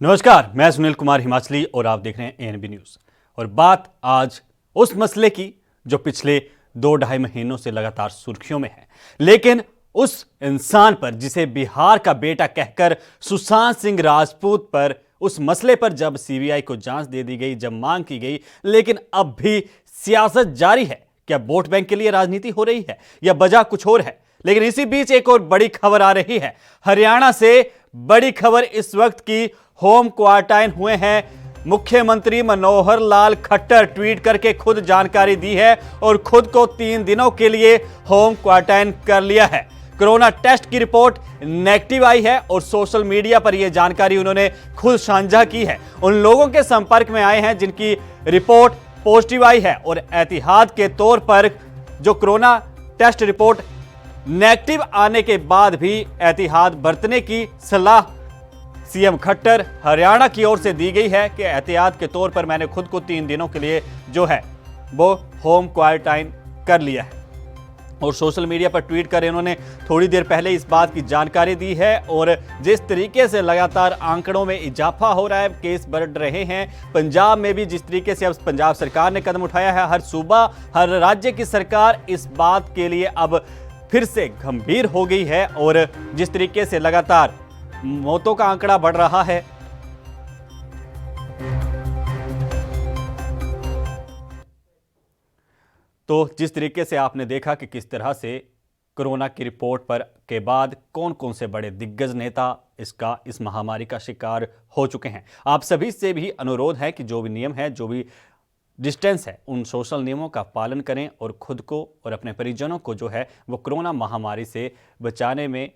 नमस्कार, मैं सुनील कुमार हिमाचली और आप देख रहे हैं एएनबी न्यूज। और बात आज उस मसले की जो पिछले 2-2.5 महीनों से लगातार सुर्खियों में है, लेकिन उस इंसान पर जिसे बिहार का बेटा कहकर सुशांत सिंह राजपूत पर उस मसले पर जब सीबीआई को जांच दे दी गई, जब मांग की गई, लेकिन अब भी सियासत जारी है। क्या वोट बैंक के लिए राजनीति हो रही है या वजह कुछ और है? लेकिन इसी बीच एक और बड़ी खबर आ रही है। हरियाणा से बड़ी खबर इस वक्त की होम क्वारंटाइन हुए हैं मुख्यमंत्री मनोहर लाल खट्टर। ट्वीट करके खुद जानकारी दी है और खुद को 3 दिनों के लिए होम क्वारंटाइन कर लिया है। कोरोना टेस्ट की रिपोर्ट नेगेटिव आई है और सोशल मीडिया पर यह जानकारी उन्होंने खुद साझा की है। उन लोगों के संपर्क में आए हैं जिनकी रिपोर्ट पॉजिटिव आई है और एहतियात के तौर पर जो कोरोना टेस्ट रिपोर्ट नेगेटिव आने के बाद भी एहतियात बरतने की सलाह सीएम खट्टर हरियाणा की ओर से दी गई है कि एहतियात के तौर पर मैंने खुद को 3 दिनों के लिए जो है वो होम क्वारंटाइन कर लिया है। और सोशल मीडिया पर ट्वीट कर इन्होंने थोड़ी देर पहले इस बात की जानकारी दी है। और जिस तरीके से लगातार आंकड़ों में इजाफा हो रहा है, केस बढ़ रहे हैं, पंजाब में भी जिस तरीके से अब पंजाब सरकार ने कदम उठाया है, हर सूबा हर राज्य की सरकार इस बात के लिए अब फिर से गंभीर हो गई है। और जिस तरीके से लगातार मौतों का आंकड़ा बढ़ रहा है, तो जिस तरीके से आपने देखा कि किस तरह से कोरोना की रिपोर्ट पर के बाद कौन कौन से बड़े दिग्गज नेता इस महामारी का शिकार हो चुके हैं। आप सभी से भी अनुरोध है कि जो भी नियम है, जो भी डिस्टेंस है, उन सोशल नियमों का पालन करें और खुद को और अपने परिजनों को जो है वो कोरोना महामारी से बचाने में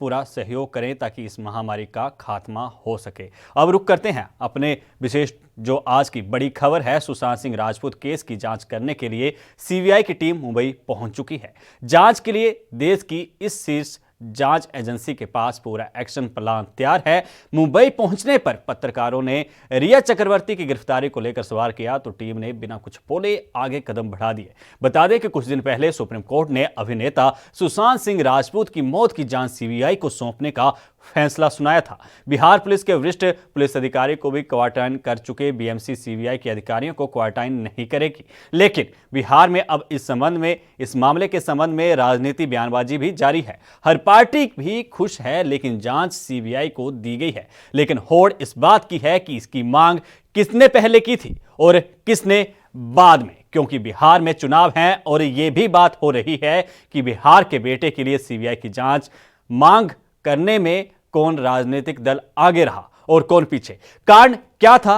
पूरा सहयोग करें ताकि इस महामारी का खात्मा हो सके। अब रुक करते हैं अपने विशेष जो आज की बड़ी खबर है। सुशांत सिंह राजपूत केस की जांच करने के लिए सीबीआई की टीम मुंबई पहुंच चुकी है। जांच के लिए देश की इस शीर्ष जांच एजेंसी के पास पूरा एक्शन प्लान तैयार है। मुंबई पहुंचने पर पत्रकारों ने रिया चक्रवर्ती की गिरफ्तारी को लेकर सवाल किया तो टीम ने बिना कुछ बोले आगे कदम बढ़ा दिए। बता दें कि कुछ दिन पहले सुप्रीम कोर्ट ने अभिनेता सुशांत सिंह राजपूत की मौत की जांच सीबीआई को सौंपने का फैसला सुनाया था। बिहार पुलिस के वरिष्ठ पुलिस अधिकारी को भी क्वारंटाइन कर चुके बीएमसी सीबीआई के अधिकारियों को क्वारंटाइन नहीं करेगी। लेकिन बिहार में अब इस मामले के संबंध में राजनीति बयानबाजी भी जारी है। हर पार्टी भी खुश है, लेकिन जांच सीबीआई को दी गई है। लेकिन होड़ इस बात की है कि इसकी मांग किसने पहले की थी और किसने बाद में, क्योंकि बिहार में चुनाव हैं और यह भी बात हो रही है कि बिहार के बेटे के लिए सीबीआई की जांच मांग करने में कौन राजनीतिक दल आगे रहा और कौन पीछे। कारण क्या था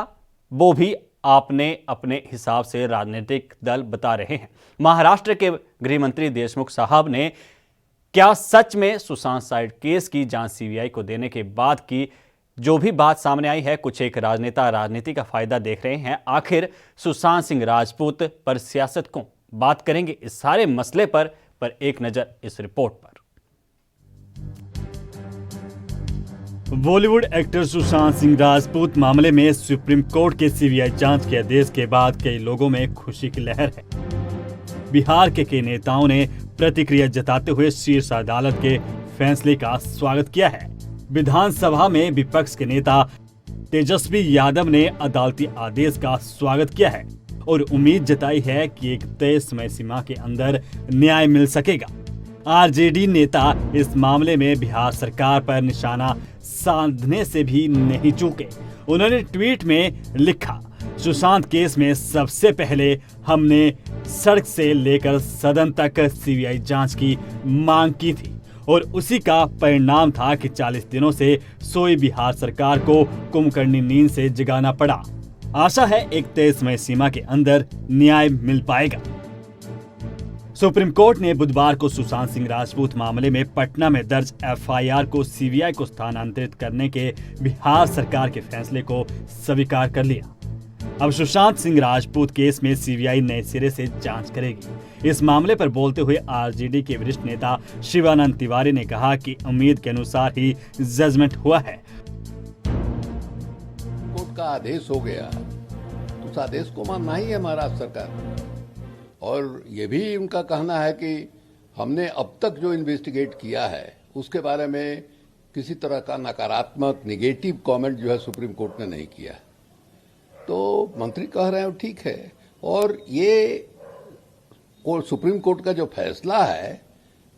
वो भी आपने अपने हिसाब से राजनीतिक दल बता रहे हैं। महाराष्ट्र के गृह मंत्री देशमुख साहब ने क्या सच में सुशांत साइड केस की जांच सीबीआई को देने के बाद की जो भी बात सामने आई है, कुछ एक राजनेता राजनीति का फायदा देख रहे हैं। आखिर सुशांत सिंह राजपूत पर सियासत को बात करेंगे इस सारे मसले पर एक नजर इस रिपोर्ट पर। बॉलीवुड एक्टर सुशांत सिंह राजपूत मामले में सुप्रीम कोर्ट के सीबीआई जांच के आदेश के बाद कई लोगों में खुशी की लहर है। बिहार के कई नेताओं ने प्रतिक्रिया जताते हुए शीर्ष अदालत के फैसले का स्वागत किया है। विधानसभा में विपक्ष के नेता तेजस्वी यादव ने अदालती आदेश का स्वागत किया है और उम्मीद जताई है कि एक तय समय सीमा के अंदर न्याय मिल सकेगा। आरजेडी नेता इस मामले में बिहार सरकार पर निशाना साधने से भी नहीं चूके। उन्होंने ट्वीट में लिखा, सुशांत केस में सबसे पहले हमने सड़क से लेकर सदन तक सीबीआई जांच की मांग की थी और उसी का परिणाम था कि 40 दिनों से सोई बिहार सरकार को कुंभकर्णी नींद से जगाना पड़ा। आशा है एक तय समय सीमा के अंदर न्याय मिल पाएगा। सुप्रीम कोर्ट ने बुधवार को सुशांत सिंह राजपूत मामले में पटना में दर्ज एफआईआर को सीबीआई को स्थानांतरित करने के बिहार सरकार के फैसले को स्वीकार कर लिया। अब सुशांत सिंह राजपूत केस में सीबीआई नए सिरे से जांच करेगी। इस मामले पर बोलते हुए आरजेडी के वरिष्ठ नेता शिवानंद तिवारी ने कहा कि उम्मीद के अनुसार ही जजमेंट हुआ है। कोर्ट का आदेश हो गया तो उस आदेश को मानना ही है महाराष्ट्र सरकार। और ये भी उनका कहना है कि हमने अब तक जो इन्वेस्टिगेट किया है उसके बारे में किसी तरह का नकारात्मक नेगेटिव कमेंट जो है सुप्रीम कोर्ट ने नहीं किया। तो मंत्री कह रहे हैं वो ठीक है, और ये सुप्रीम कोर्ट का जो फैसला है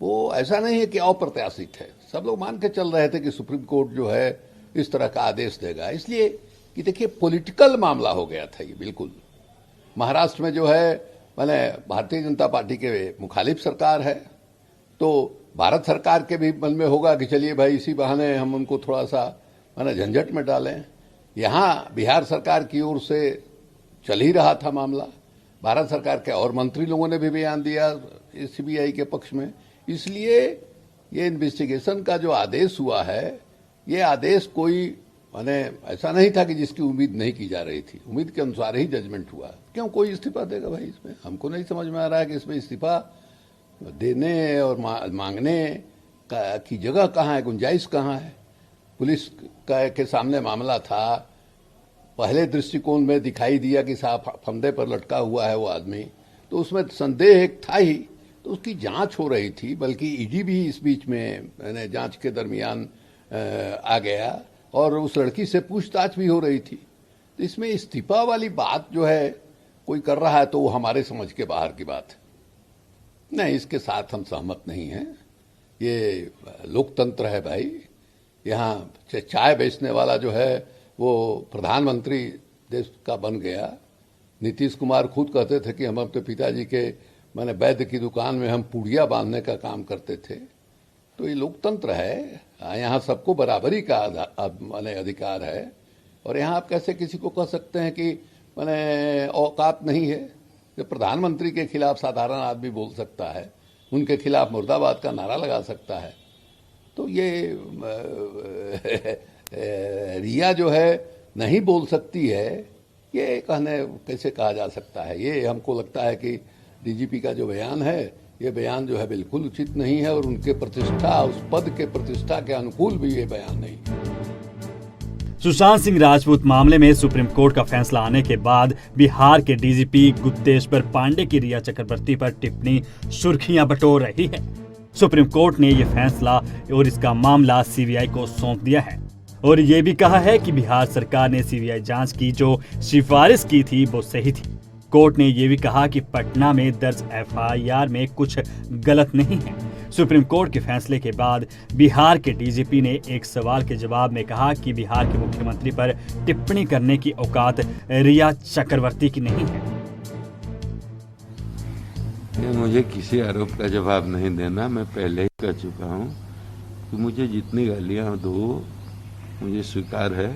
वो ऐसा नहीं है कि अप्रत्याशित है। सब लोग मान के चल रहे थे कि सुप्रीम कोर्ट जो है इस तरह का आदेश देगा, इसलिए कि देखिए पॉलिटिकल मामला हो गया था ये। बिल्कुल महाराष्ट्र में जो है मैंने भारतीय जनता पार्टी के मुखालिफ सरकार है, तो भारत सरकार के भी मन में होगा कि चलिए भाई इसी बहाने हम उनको थोड़ा सा मैंने झंझट में डालें। यहाँ बिहार सरकार की ओर से चल ही रहा था मामला, भारत सरकार के और मंत्री लोगों ने भी बयान दिया सीबीआई के पक्ष में। इसलिए ये इन्वेस्टिगेशन का जो आदेश हुआ है, ये आदेश कोई माने ऐसा नहीं था कि जिसकी उम्मीद नहीं की जा रही थी। उम्मीद के अनुसार ही जजमेंट हुआ। क्यों कोई इस्तीफा देगा भाई? इसमें हमको नहीं समझ में आ रहा है कि इसमें इस्तीफा देने और मांगने की जगह कहाँ है, गुंजाइश कहाँ है। पुलिस के सामने मामला था, पहले दृष्टिकोण में दिखाई दिया कि साफ फंदे पर लटका हुआ है वो आदमी, तो उसमें संदेह एक था ही, तो उसकी जांच हो रही थी। बल्कि ईडी भी इस बीच में जांच के दरमियान आ गया और उस लड़की से पूछताछ भी हो रही थी। तो इसमें इस्तीफा वाली बात जो है कोई कर रहा है तो वो हमारे समझ के बाहर की बात है। नहीं, इसके साथ हम सहमत नहीं हैं। ये लोकतंत्र है भाई। यहाँ चाय बेचने वाला जो है वो प्रधानमंत्री देश का बन गया। नीतीश कुमार खुद कहते थे कि हम अपने पिताजी के मैंने वैद्य की दुकान में हम पुड़िया बांधने का काम करते थे। तो ये लोकतंत्र है, यहाँ सबको बराबरी का माने अधिकार है। और यहाँ आप कैसे किसी को कह सकते हैं कि माने औकात नहीं है? जो प्रधानमंत्री के खिलाफ साधारण आदमी बोल सकता है, उनके खिलाफ मुर्दाबाद का नारा लगा सकता है। तो ये रिया जो है नहीं बोल सकती है, ये कहने कैसे कहा जा सकता है? ये हमको लगता है कि डीजीपी का जो बयान है, ये बयान जो है बिल्कुल उचित नहीं है और उनके प्रतिष्ठा, उस पद के प्रतिष्ठा के अनुकूल भी ये बयान नहीं है। सुशांत सिंह राजपूत मामले में सुप्रीम कोर्ट का फैसला आने के बाद बिहार के डीजीपी गुप्तेश्वर पांडे की रिया चक्रवर्ती पर टिप्पणी सुर्खियां बटोर रही है। सुप्रीम कोर्ट ने यह फैसला और इसका मामला सीबीआई को सौंप दिया है और ये भी कहा है कि बिहार सरकार ने सीबीआई जांच की जो सिफारिश की थी वो सही थी। कोर्ट ने यह भी कहा कि पटना में दर्ज एफआईआर में कुछ गलत नहीं है। सुप्रीम कोर्ट के फैसले के बाद बिहार के डीजीपी ने एक सवाल के जवाब में कहा कि बिहार के मुख्यमंत्री पर टिप्पणी करने की औकात रिया चक्रवर्ती की नहीं है। मुझे किसी आरोप का जवाब नहीं देना, मैं पहले ही कह चुका हूं कि मुझे जितनी गालियां दो मुझे स्वीकार है।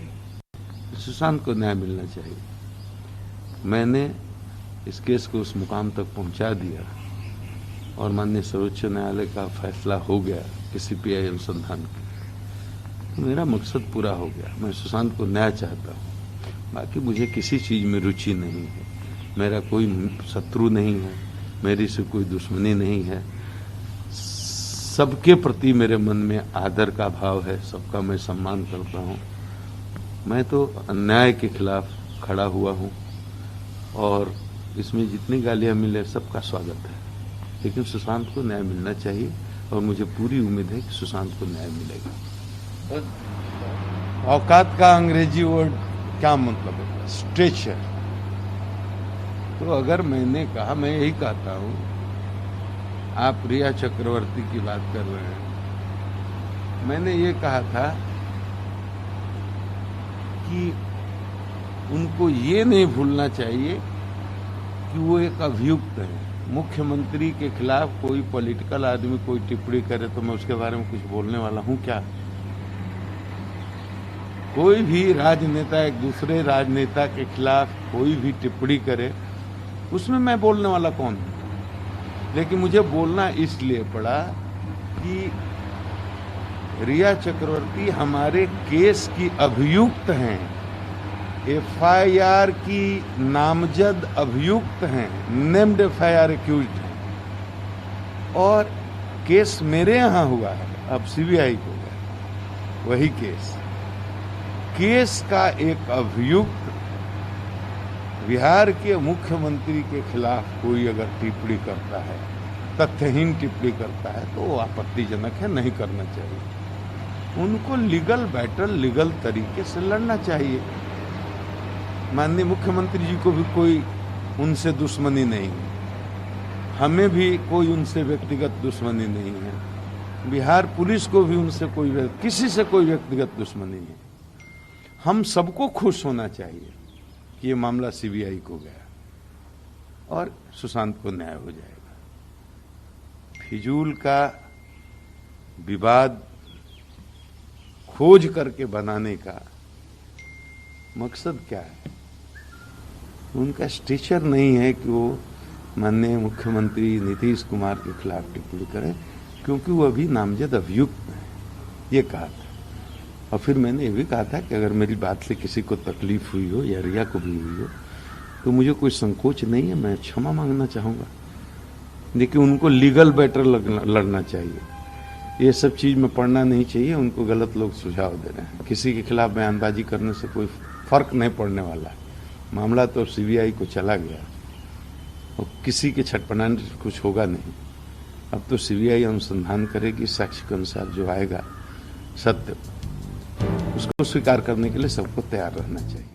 सुशांत को न्याय मिलना चाहिए। मैंने इस केस को उस मुकाम तक पहुंचा दिया और माननीय सर्वोच्च न्यायालय का फैसला हो गया कि सीबीआई अनुसंधान की। तो मेरा मकसद पूरा हो गया। मैं सुशांत को न्याय चाहता हूँ। बाकी मुझे किसी चीज में रुचि नहीं है। मेरा कोई शत्रु नहीं है, मेरी से कोई दुश्मनी नहीं है। सबके प्रति मेरे मन में आदर का भाव है, सबका मैं सम्मान करता हूँ। मैं तो अन्याय के खिलाफ खड़ा हुआ हूँ और इसमें जितनी गालियां मिले सबका स्वागत है, लेकिन सुशांत को न्याय मिलना चाहिए और मुझे पूरी उम्मीद है कि सुशांत को न्याय मिलेगा। औकात का अंग्रेजी वर्ड क्या मतलब है? स्ट्रेचर। तो अगर मैंने कहा, मैं यही कहता हूँ, आप रिया चक्रवर्ती की बात कर रहे हैं, मैंने ये कहा था कि उनको ये नहीं भूलना चाहिए कि वो एक अभियुक्त है। मुख्यमंत्री के खिलाफ कोई पॉलिटिकल आदमी कोई टिप्पणी करे तो मैं उसके बारे में कुछ बोलने वाला हूं क्या? कोई भी राजनेता एक दूसरे राजनेता के खिलाफ कोई भी टिप्पणी करे, उसमें मैं बोलने वाला कौन हूं? लेकिन मुझे बोलना इसलिए पड़ा कि रिया चक्रवर्ती हमारे केस की अभियुक्त हैं, एफआईआर की नामजद अभियुक्त हैं, नेम्ड एफआईआर एक्यूज्ड हैं और केस मेरे यहां हुआ है, अब सीबीआई को गया वही केस का एक अभियुक्त बिहार के मुख्यमंत्री के खिलाफ कोई अगर टिप्पणी करता है, तथ्यहीन टिप्पणी करता है, तो वो आपत्तिजनक है, नहीं करना चाहिए। उनको लीगल बैटल लीगल तरीके से लड़ना चाहिए। माननीय मुख्यमंत्री जी को भी कोई उनसे दुश्मनी नहीं है, हमें भी कोई उनसे व्यक्तिगत दुश्मनी नहीं है, बिहार पुलिस को भी उनसे किसी से कोई व्यक्तिगत दुश्मनी नहीं है। हम सबको खुश होना चाहिए कि ये मामला सीबीआई को गया और सुशांत को न्याय हो जाएगा। फिजूल का विवाद खोज करके बनाने का मकसद क्या है? उनका स्टेचर नहीं है कि वो माननीय मुख्यमंत्री नीतीश कुमार के खिलाफ टिप्पणी करें, क्योंकि वो अभी नामजद अभियुक्त है, ये कहा था। और फिर मैंने ये भी कहा था कि अगर मेरी बात से किसी को तकलीफ हुई हो या रिया को भी हुई हो तो मुझे कोई संकोच नहीं है, मैं क्षमा मांगना चाहूँगा। लेकिन उनको लीगल बैटल लड़ना चाहिए, ये सब चीज़ में पढ़ना नहीं चाहिए। उनको गलत लोग सुझाव दे रहे हैं। किसी के खिलाफ बयानबाजी करने से कोई फर्क नहीं पड़ने वाला है। मामला तो सीबीआई को चला गया और किसी के छटपटाने से कुछ होगा नहीं। अब तो सीबीआई अनुसंधान करेगी, साक्ष्य के अनुसार जो आएगा सत्य उसको स्वीकार करने के लिए सबको तैयार रहना चाहिए।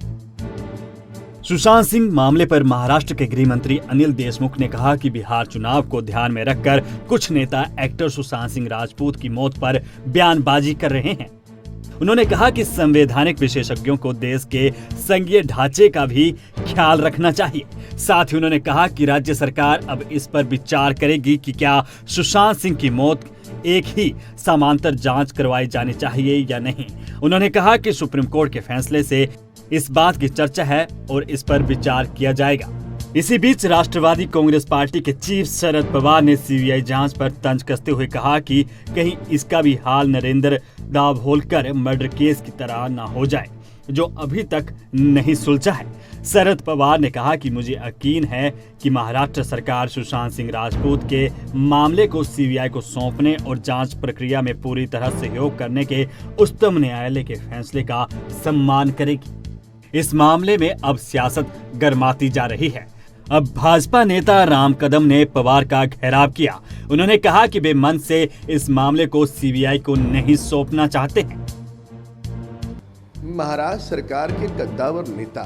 सुशांत सिंह मामले पर महाराष्ट्र के गृह मंत्री अनिल देशमुख ने कहा कि बिहार चुनाव को ध्यान में रखकर कुछ नेता एक्टर सुशांत सिंह राजपूत की मौत पर बयानबाजी कर रहे हैं। उन्होंने कहा कि संवैधानिक विशेषज्ञों को देश के संघीय ढांचे का भी ख्याल रखना चाहिए। साथ ही उन्होंने कहा कि राज्य सरकार अब इस पर विचार करेगी कि क्या सुशांत सिंह की मौत एक ही समांतर जांच करवाई जानी चाहिए या नहीं। उन्होंने कहा कि सुप्रीम कोर्ट के फैसले से इस बात की चर्चा है और इस पर विचार किया जाएगा। इसी बीच राष्ट्रवादी कांग्रेस पार्टी के चीफ शरद पवार ने सीबीआई जांच पर तंज कसते हुए कहा कि कहीं इसका भी हाल नरेंद्र दाभोलकर मर्डर केस की तरह न हो जाए, जो अभी तक नहीं सुलझा है। शरद पवार ने कहा कि मुझे यकीन है कि महाराष्ट्र सरकार सुशांत सिंह राजपूत के मामले को सीबीआई को सौंपने और जांच प्रक्रिया में पूरी तरह सहयोग करने के उच्चतम न्यायालय के फैसले का सम्मान करेगी। इस मामले में अब सियासत गर्माती जा रही है। अब भाजपा नेता राम कदम ने पवार का घेराव किया। उन्होंने कहा कि वे मन से इस मामले को सीबीआई को नहीं सौंपना चाहते हैं। महाराष्ट्र सरकार के कद्दावर नेता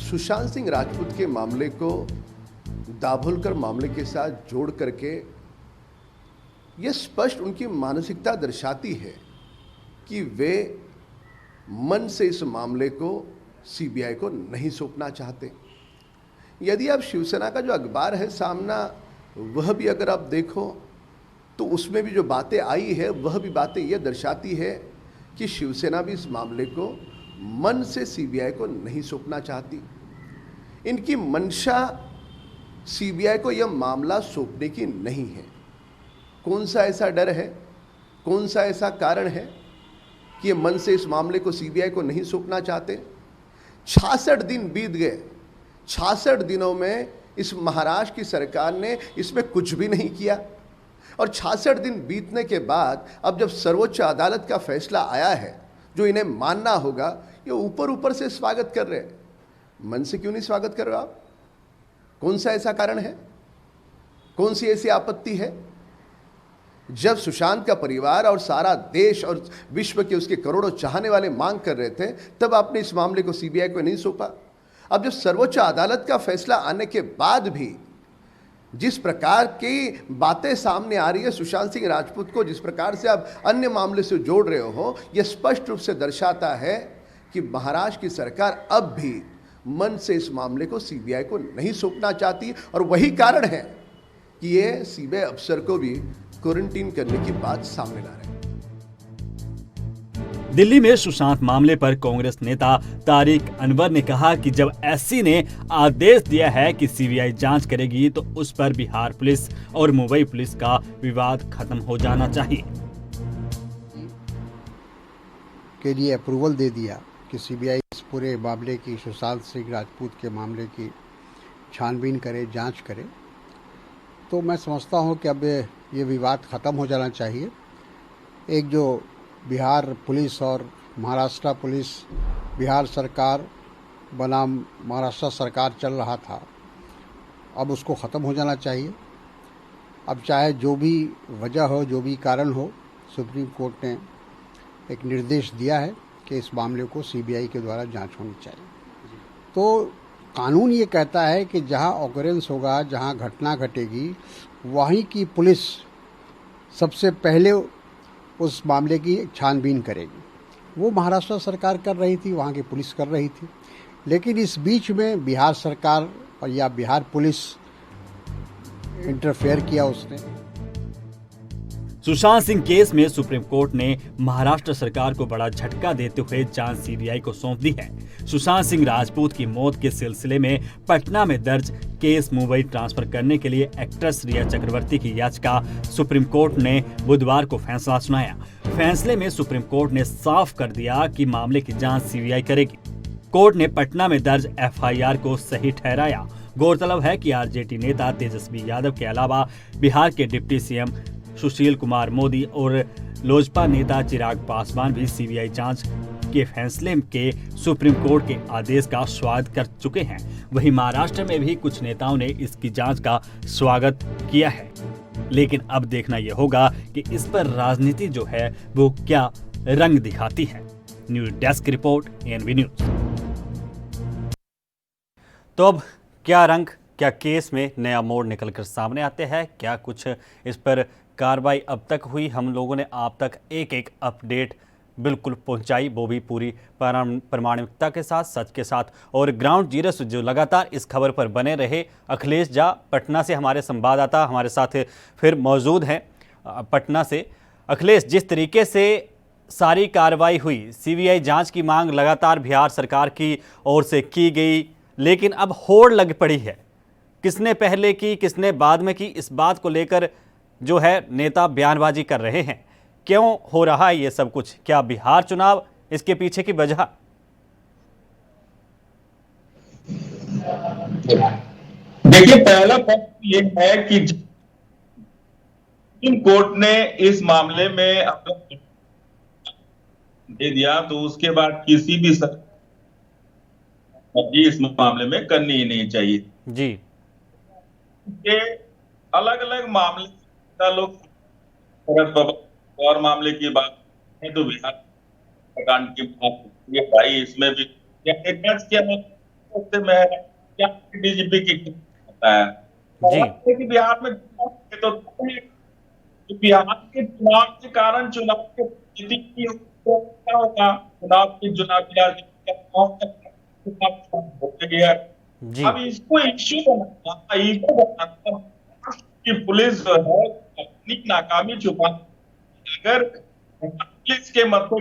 सुशांत सिंह राजपूत के मामले को दाभोलकर मामले के साथ जोड़ करके यह स्पष्ट उनकी मानसिकता दर्शाती है कि वे मन से इस मामले को सीबीआई को नहीं सौंपना चाहते। यदि आप शिवसेना का जो अखबार है सामना, वह भी अगर आप देखो तो उसमें भी जो बातें आई है वह भी बातें यह दर्शाती है कि शिवसेना भी इस मामले को मन से सीबीआई को नहीं सौंपना चाहती। इनकी मंशा सीबीआई को यह मामला सौंपने की नहीं है। कौन सा ऐसा डर है, कौन सा ऐसा कारण है कि ये मन से इस मामले को सीबीआई को नहीं सौंपना चाहते? 66 दिन बीत गए। 66 दिनों में इस महाराष्ट्र की सरकार ने इसमें कुछ भी नहीं किया और 66 दिन बीतने के बाद अब जब सर्वोच्च अदालत का फैसला आया है जो इन्हें मानना होगा, ये ऊपर ऊपर से स्वागत कर रहे हैं। मन से क्यों नहीं स्वागत कर रहे हो आप? कौन सा ऐसा कारण है? कौन सी ऐसी आपत्ति है? जब सुशांत का परिवार और सारा देश और विश्व के उसके करोड़ों चाहने वाले मांग कर रहे थे, तब आपने इस मामले को सीबीआई को नहीं सौंपा। अब जब सर्वोच्च अदालत का फैसला आने के बाद भी जिस प्रकार की बातें सामने आ रही है सुशांत सिंह राजपूत को, जिस प्रकार से आप अन्य मामले से जोड़ रहे हो, यह स्पष्ट रूप से दर्शाता है कि महाराष्ट्र की सरकार अब भी मन से इस मामले को सीबीआई को नहीं सौंपना चाहती और वही कारण है कि ये सीबीआई अफसर को भी क्वारंटीन करने की बात सामने ला रहे हैं। दिल्ली में सुशांत मामले पर कांग्रेस नेता तारिक अनवर ने कहा कि जब एससी ने आदेश दिया है कि सीबीआई जांच करेगी तो उस पर बिहार पुलिस और मुंबई पुलिस का विवाद खत्म हो जाना चाहिए। के लिए अप्रूवल दे दिया कि सीबीआई इस पूरे मामले की, सुशांत सिंह राजपूत के मामले की छानबीन करे, जांच करे, तो मैं समझता हूं कि अब ये विवाद ख़त्म हो जाना चाहिए। एक जो बिहार पुलिस और महाराष्ट्र पुलिस, बिहार सरकार बनाम महाराष्ट्र सरकार चल रहा था, अब उसको ख़त्म हो जाना चाहिए। अब चाहे जो भी वजह हो, जो भी कारण हो, सुप्रीम कोर्ट ने एक निर्देश दिया है कि इस मामले को सीबीआई के द्वारा जांच होनी चाहिए। तो कानून ये कहता है कि जहां ऑकरेंस होगा, जहां घटना घटेगी, वहीं की पुलिस सबसे पहले उस मामले की छानबीन करेगी। वो महाराष्ट्र सरकार कर रही थी, वहाँ की पुलिस कर रही थी, लेकिन इस बीच में बिहार सरकार और या बिहार पुलिस इंटरफेयर किया उसने। सुशांत सिंह केस में सुप्रीम कोर्ट ने महाराष्ट्र सरकार को बड़ा झटका देते हुए जांच सीबीआई को सौंप दी है। सुशांत सिंह राजपूत की मौत के सिलसिले में पटना में दर्ज केस मुंबई ट्रांसफर करने के लिए एक्ट्रेस रिया चक्रवर्ती की याचिका सुप्रीम कोर्ट ने बुधवार को फैसला सुनाया। फैसले में सुप्रीम कोर्ट ने साफ कर दिया कि मामले की जांच सीबीआई करेगी। कोर्ट ने पटना में दर्ज एफआईआर को सही ठहराया। गौरतलब है कि आरजेडी नेता तेजस्वी यादव के अलावा बिहार के डिप्टी सीएम सुशील कुमार मोदी और लोजपा नेता चिराग पासवान भी सीबीआई जांच के फैसले के सुप्रीम कोर्ट के आदेश का स्वागत कर चुके हैं। वहीं महाराष्ट्र में भी कुछ नेताओं ने इसकी जांच का स्वागत किया है, लेकिन अब देखना यह होगा कि इस पर राजनीति जो है वो क्या रंग दिखाती है। News desk report, ANB news. तो अब क्या रंग, क्या केस में नया मोड़ निकलकर सामने आते हैं, क्या कुछ इस पर कार्रवाई अब तक हुई? हम लोगों ने आप तक एक एक अपडेट बिल्कुल पहुंचाई, वो भी पूरी प्रामाणिकता के साथ, सच के साथ। और ग्राउंड जीरो से जो लगातार इस खबर पर बने रहे, अखिलेश झा पटना से हमारे संवाददाता हमारे साथ फिर मौजूद हैं पटना से। अखिलेश, जिस तरीके से सारी कार्रवाई हुई, सीबीआई जांच की मांग लगातार बिहार सरकार की ओर से की गई, लेकिन अब होड़ लग पड़ी है। किसने पहले की, किसने बाद में की, इस बात को लेकर जो है नेता बयानबाजी कर रहे हैं। क्यों हो रहा है ये सब कुछ? क्या बिहार चुनाव इसके पीछे की वजह? देखिए, पहला पक्ष ये है कि सुप्रीम कोर्ट ने इस मामले में अपना दे दिया, तो उसके बाद किसी भी सरकार इस मामले में करनी ही नहीं चाहिए जी। ये अलग अलग मामले लोग शरद पवार और मामले की बात है तो बिहार कांड की बात, ये भाई इसमें भी क्या डीजीपी की होता है कि बिहार में तो बिहार के चुनाव के कारण चुनाव के क्या होगा, चुनाव की चुनावी अब इसको इश्यू बनाना कि पुलिस जो है अपनी नाकामी छुपा, अगर पुलिस के मतों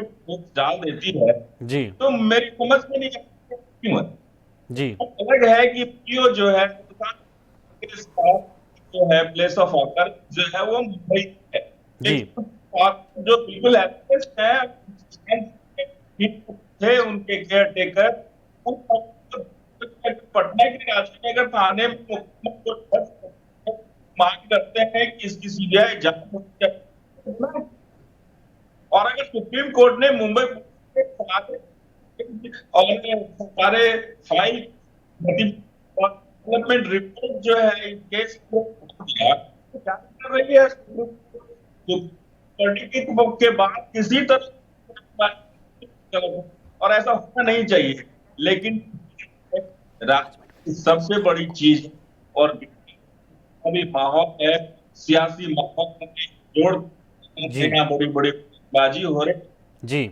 डाल देती है जी, तो मेरी समझ में नहीं क्यों है जी। अलग है कि पीओ जो है प्लेस ऑफ ऑकर जो है वो मुंबई है जी। जो बिल्कुल है थे उनके केयर टेकर पटना के राजनगर थाने में मांग करते हैं कि इसकी सीबीआई जांच और अगर सुप्रीम कोर्ट ने मुंबई और सारे फाइल डेवलपमेंट रिपोर्ट जो है इस केस को जांच कर रही है के बाद किसी तरह, और ऐसा होना नहीं चाहिए। लेकिन सबसे बड़ी चीज और अभी माहौल है, सियासी माहौल जोड़ बड़ी बड़ी बाजी हो रही जी।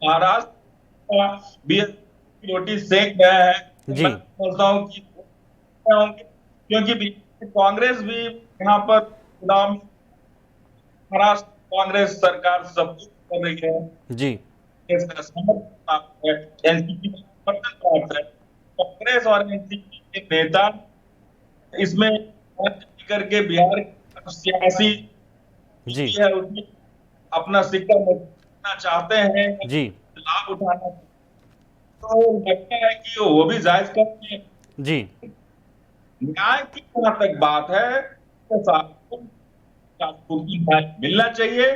महाराष्ट्र रोटी सेक रहा है जी। मैं समझता हूँ कि क्योंकि कांग्रेस भी यहाँ पर चुनाव महाराष्ट्र कांग्रेस सरकार सब कुछ कर रही है जी। इसका समर्थन एनसीपी कांग्रेस और एनसीपी के नेता इसमें करके बिहार सियासी जी है उसमें अपना सिक्का मजबूत चाहते हैं जी, लाभ उठाना, तो लगता है कि वो भी जायज करते हैं जी। न्याय की जहां तक बात है तो मिलना चाहिए।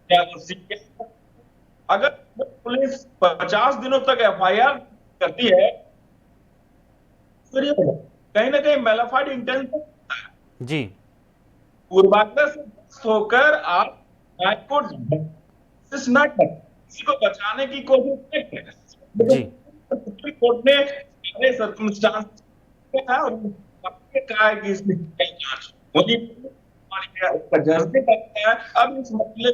क्या अगर पुलिस 50 दिनों तक एफआईआर करती है तो कहीं ना कहीं मेलाफाइड इंटेंशन जी, पूर्वाग्रह से होकर आप हाईकोर्ट कोशिश न करें, किसी को बचाने की कोशिश न करें। जी सुप्रीम कोर्ट ने सारे सर्कमस्टांस कहा और कहा है कि इसमें जांच होनी चाहिए, उसका जज ने बताया। अब इस मसले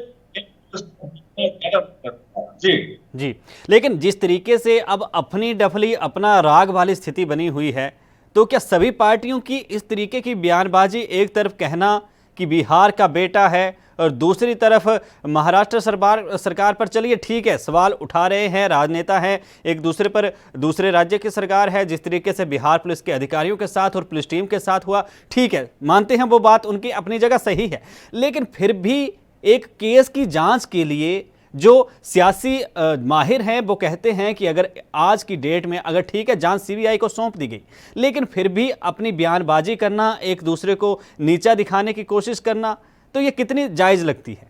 जी जी। लेकिन जिस तरीके से अब अपनी डफली अपना राग वाली स्थिति बनी हुई है, तो क्या सभी पार्टियों की इस तरीके की बयानबाजी, एक तरफ कहना कि बिहार का बेटा है और दूसरी तरफ महाराष्ट्र सरकार पर, चलिए ठीक है सवाल उठा रहे हैं, राजनेता हैं एक दूसरे पर, दूसरे राज्य की सरकार है, जिस तरीके से बिहार पुलिस के अधिकारियों के साथ और पुलिस टीम के साथ हुआ, ठीक है मानते हैं वो बात उनकी अपनी जगह सही है, लेकिन फिर भी एक केस की जांच के लिए जो सियासी माहिर हैं वो कहते हैं कि अगर आज की डेट में अगर ठीक है जांच सीबीआई को सौंप दी गई, लेकिन फिर भी अपनी बयानबाजी करना, एक दूसरे को नीचा दिखाने की कोशिश करना, तो ये कितनी जायज लगती है?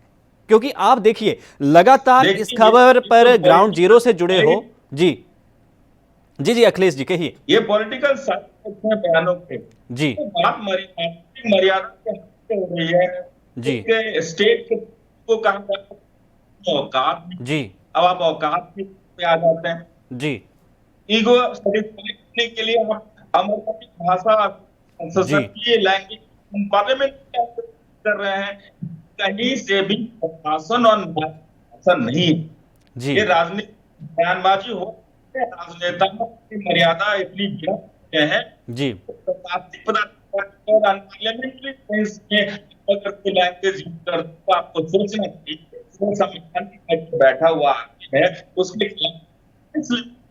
क्योंकि आप देखिए लगातार इस खबर पर ग्राउंड जीरो से जुड़े हो। जी जी जी अखिलेश जी कहिए। ये पॉलिटिकल साइंस में बयानों पे जी तो बात मर्यादा के हद से हो रही है जी कि स्टेट को कहा जाता है औकात। जी अब आप औकात पे आ जाते हैं। जी ईगो सेटिस्फाई करने के लिए आप अमरपाली भाषा, संसदीय लैंग्वेज पार्लियामेंट कर रहे हैं, कहीं से भी शासन और शासन नहीं। जी ये राजनीतिक बयानबाजी हो, राजनेता की मर्यादा इतनी गिरफ्त है जी पार्लियामेंट्री सेंस में अगर कोई लैंग्वेज यूज करते तो आपको सोचना चाहिए, संविधान की बैठा हुआ है उसके खिलाफ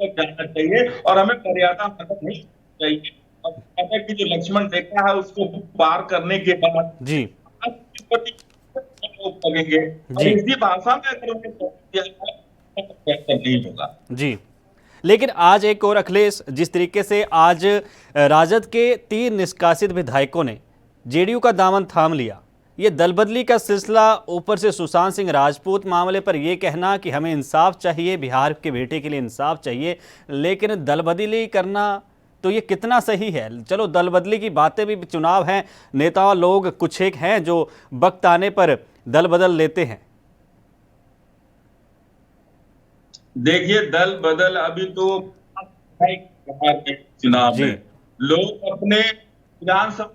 जाना चाहिए और हमें मर्यादा मदद नहीं चाहिए। और मर्यादा की जो लक्ष्मण रेखा है उसको पार करने के बाद जी लगेंगे और जी इसी भाषा में अगर उन्हें दिया जाए तो बेहतर नहीं होगा। जी। लेकिन आज एक और अखिलेश, जिस तरीके से आज राजद के 3 निष्कासित विधायकों ने जेडीयू का दामन थाम लिया, ये दल बदली का सिलसिला, ऊपर से सुशांत सिंह राजपूत मामले पर यह कहना कि हमें इंसाफ चाहिए, बिहार के बेटे के लिए इंसाफ चाहिए, लेकिन दल बदली करना तो ये कितना सही है? चलो दल बदली की बातें भी, चुनाव हैं, नेता लोग कुछ एक हैं जो वक्त आने पर दल बदल लेते हैं। देखिए दल बदल अभी तो बिहार के चुनाव में लोग अपने विधानसभा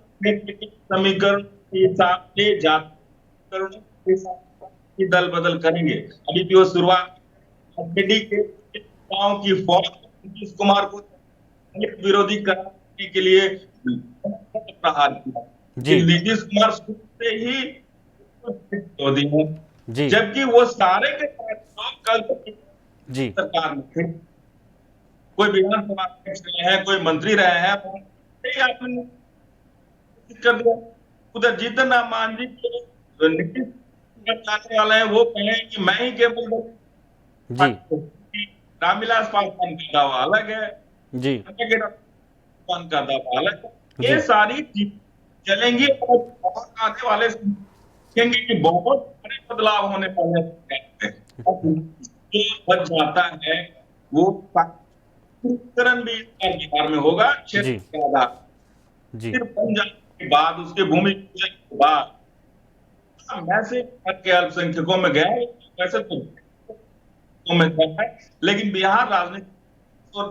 समीकरण के हिसाब से जाति के साथ दल बदल करेंगे। अभी भी वो शुरुआत के चुनाव की फौज नीतीश कुमार को विरोधी कराने के लिए प्रहार किया। नीतीश कुमार शुरू से ही विरोधी है, जबकि वो सारे के साथ कल सरकार में थे, कोई विधानसभा अध्यक्ष रहे हैं, कोई मंत्री रहे हैं, आपने कर दिया। उधर जीतन राम मांझी जो नीतीश चाहने वाले हैं वो कहें कि मैं ही केवल रामविलास पासवान का दावा अलग है, जी पासवान का दावा अलग है। ये सारी चीज चलेंगी और बहुत आने वाले देखेंगे कि बहुत बड़े बदलाव होने वाले हैं। बच जाता है वो करण भी बिहार में होगा, क्षेत्र के आधार फिर बन जाने के बाद उसके भूमि पूजन के बाद वैसे के अल्पसंख्यकों में गया, वैसे तो में गया है, लेकिन बिहार राजनीति और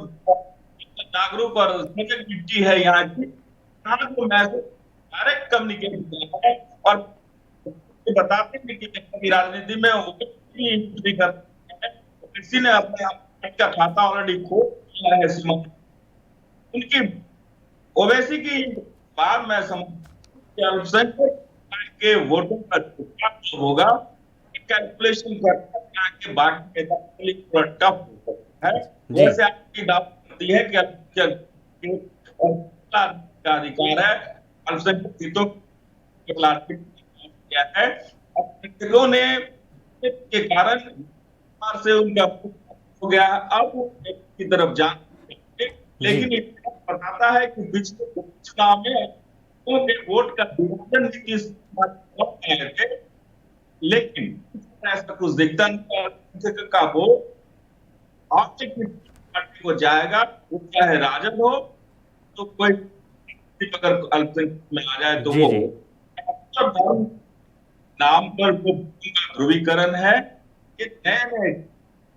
जागरूक और सजग मिट्टी है यहाँ की, को मैसेज डायरेक्ट कम्युनिकेट है और बताते हैं कि राजनीति में एंट्री कर किसी ने अपने आप का खाता ऑलरेडी खोल दिया है। उनकी ओवैसी की बात मैं समझ के वोटों का होगा, कैलकुलेशन करना के बाकी थोड़ा टफ हो सकता है। जैसे आपकी दावा करती है कि का अधिकार है, अल्पसंख्यक सीटों क्या है, अल्पसंख्यकों ने के कारण से उनका हो गया है, अब की तरफ जा, लेकिन बताता है कि पिछले चुनाव में वोट का विभाजन नीतीश कुमार थे, लेकिन ऐसा कुछ दिखता नहीं का वोट पार्टी को जाएगा, वो चाहे राजद हो तो कोई अगर अल्पसंख्यक में आ जाए तो वो नाम पर वो ध्रुवीकरण है, ये नए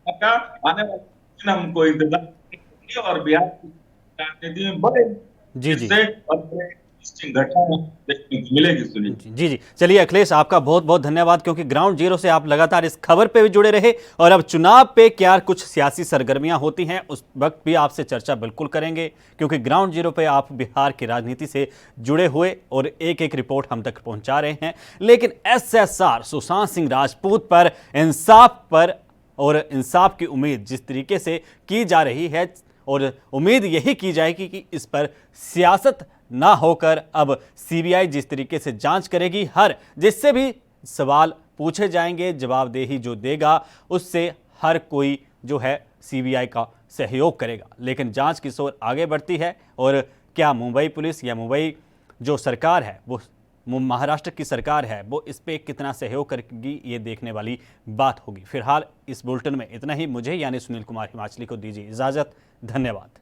का आने वाले दिन हमको इंतजार करेंगे और बिहार की राजनीति में बड़े जी जी इससे और बड़े इंटरेस्टिंग घटना देखने को मिलेगी। सुनील जी जी, चलिए अखिलेश, आपका बहुत बहुत धन्यवाद, क्योंकि ग्राउंड जीरो से आप लगातार इस खबर पे भी जुड़े रहे और अब चुनाव पे क्या कुछ सियासी सरगर्मियां होती हैं उस वक्त भी आपसे चर्चा बिल्कुल करेंगे, क्योंकि ग्राउंड जीरो पे आप बिहार की राजनीति से जुड़े हुए और एक एक रिपोर्ट हम तक पहुंचा रहे हैं। लेकिन एसएसआर सुशांत सिंह राजपूत पर इंसाफ की उम्मीद जिस तरीके से की जा रही है, और उम्मीद यही की जाएगी कि इस पर सियासत ना होकर अब सीबीआई जिस तरीके से जांच करेगी, हर जिससे भी सवाल पूछे जाएंगे, जवाबदेही जो देगा उससे हर कोई जो है सीबीआई का सहयोग करेगा। लेकिन जांच किस ओर आगे बढ़ती है और क्या मुंबई पुलिस या मुंबई जो सरकार है, वो महाराष्ट्र की सरकार है, वो इस पे कितना सहयोग करेगी, ये देखने वाली बात होगी। फिलहाल इस बुलेटिन में इतना ही। मुझे यानी सुनील कुमार हिमाचली को दीजिए इजाजत। धन्यवाद।